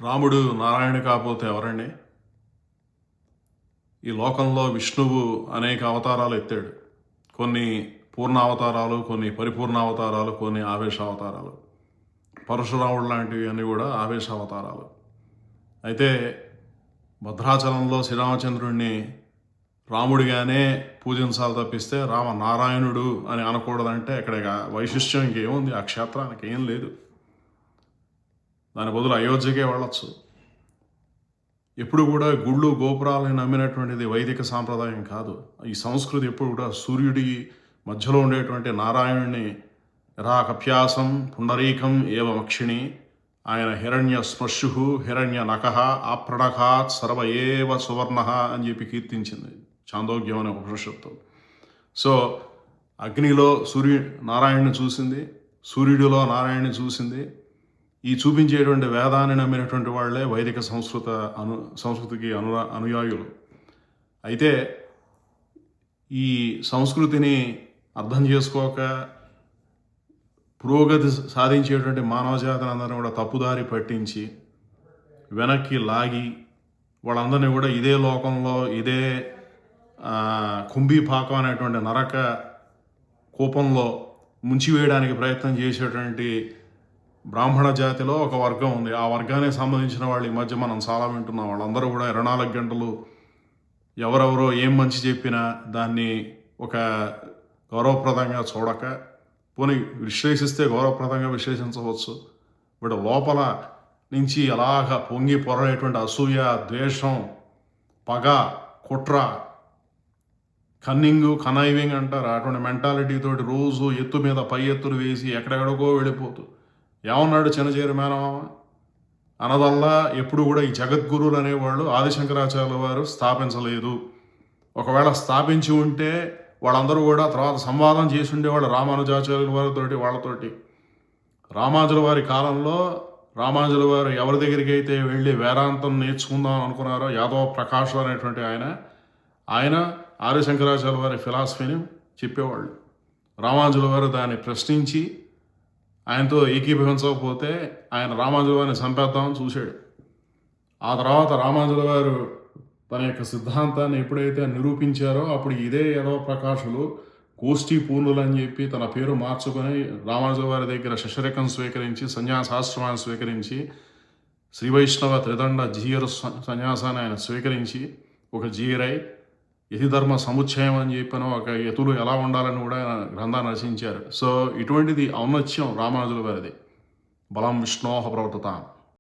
రాముడు నారాయణ కాకపోతే ఎవరండి? ఈ లోకంలో విష్ణువు అనేక అవతారాలు ఎత్తాడు. కొన్ని పూర్ణావతారాలు, కొన్ని పరిపూర్ణావతారాలు, కొన్ని ఆవేశావతారాలు. పరశురాముడు లాంటివి అన్నీ కూడా ఆవేశావతారాలు. అయితే భద్రాచలంలో శ్రీరామచంద్రుడిని రాముడిగానే పూజించాలి తప్పిస్తే రామనారాయణుడు అని అనకూడదంటే ఇక్కడ వైశిష్ట్యం ఇంకేముంది? ఆ క్షేత్రానికి ఏం లేదు. దాని బదులు అయోధ్యకే వెళ్ళొచ్చు. ఎప్పుడు కూడా గుళ్ళు గోపురాలను నమ్మినటువంటిది వైదిక సాంప్రదాయం కాదు. ఈ సంస్కృతి ఎప్పుడు కూడా సూర్యుడి మధ్యలో ఉండేటువంటి నారాయణుడిని యథాకప్యాసం పుండరీకం ఏవమక్షిణి, ఆయన హిరణ్య స్మర్శు హిరణ్య నఖ ఆప్రణఖాత్ సర్వ ఏవ సువర్ణ అని చెప్పి కీర్తించింది చాందోగ్యం అనే ఉపనిషత్తు. సో అగ్నిలో నారాయణ్ణి చూసింది, సూర్యుడిలో నారాయణ్ణి చూసింది. ఈ చూపించేటువంటి వేదాన్ని నమ్మినటువంటి వాళ్లే వైదిక సంస్కృతికి అనుయాయులు. అయితే ఈ సంస్కృతిని అర్థం చేసుకోక పురోగతి సాధించేటువంటి మానవజాతిని అందరినీ కూడా తప్పుదారి పట్టించి వెనక్కి లాగి వాళ్ళందరినీ కూడా ఇదే లోకంలో ఇదే కుంభీపాకం అనేటువంటి నరక కూపంలో ముంచివేయడానికి ప్రయత్నం చేసేటువంటి బ్రాహ్మణ జాతిలో ఒక వర్గం ఉంది. ఆ వర్గానికి సంబంధించిన వాళ్ళు ఈ మధ్య మనం చాలా వింటున్నాం. వాళ్ళందరూ కూడా 24 గంటలు ఎవరెవరో ఏం మంచి చెప్పినా దాన్ని ఒక గౌరవప్రదంగా చూడక, పోనీ విశ్లేషిస్తే గౌరవప్రదంగా విశ్లేషించవచ్చు, బట్ లోపల నుంచి అలాగ పొంగి పొరలేటువంటి అసూయ, ద్వేషం, పగ, కుట్ర, కన్నైవింగ్ అంటారు. అటువంటి మెంటాలిటీ తోటి రోజు ఎత్తు మీద పై ఎత్తులు వేసి ఎక్కడెక్కడికో వెళ్ళిపోతూ ఏమన్నాడు చిన్నజీర మేనమామ అనదల్లా ఎప్పుడు కూడా ఈ జగద్గురువులు అనేవాళ్ళు ఆదిశంకరాచార్యుల వారు స్థాపించలేదు. ఒకవేళ స్థాపించి ఉంటే వాళ్ళందరూ కూడా తర్వాత సంవాదం చేసి ఉండేవాళ్ళు రామానుజాచార్యుల వారితోటి వాళ్ళతోటి. రామానుజుల వారి కాలంలో రామానుజుల వారు ఎవరి దగ్గరికి అయితే వెళ్ళి వేదాంతం నేర్చుకుందాం అనుకున్నారో యాదవ ప్రకాష్ అనేటువంటి ఆయన ఆదిశంకరాచార్యుల వారి ఫిలాసఫీని చెప్పేవాళ్ళు. రామానుజుల వారు దాన్ని ప్రశ్నించి ఆయనతో ఏకీభవించకపోతే ఆయన రామానుజుల వారిని చంపేద్దామని చూశాడు. ఆ తర్వాత రామానుజుల వారు తన యొక్క సిద్ధాంతాన్ని ఎప్పుడైతే నిరూపించారో అప్పుడు ఇదే యాదవ ప్రకాశులు గోష్ఠీ పూర్ణులు అని చెప్పి తన పేరు మార్చుకొని రామానుజుల వారి దగ్గర శిష్యరికం స్వీకరించి సన్యాసాశ్రమాన్ని స్వీకరించి శ్రీ వైష్ణవ త్రిదండ జీయరు సన్యాసాన్ని ఆయన స్వీకరించి ఒక జీరై యతిధర్మ సముచ్చయం అని చెప్పిన ఒక యతులు ఎలా ఉండాలని కూడా ఆయన గ్రంథాన్ని రచించారు. సో ఇటువంటిది ఔన్నత్యం రామానుజుల వారిది. బలం విష్ణోహ ప్రవర్తతాం.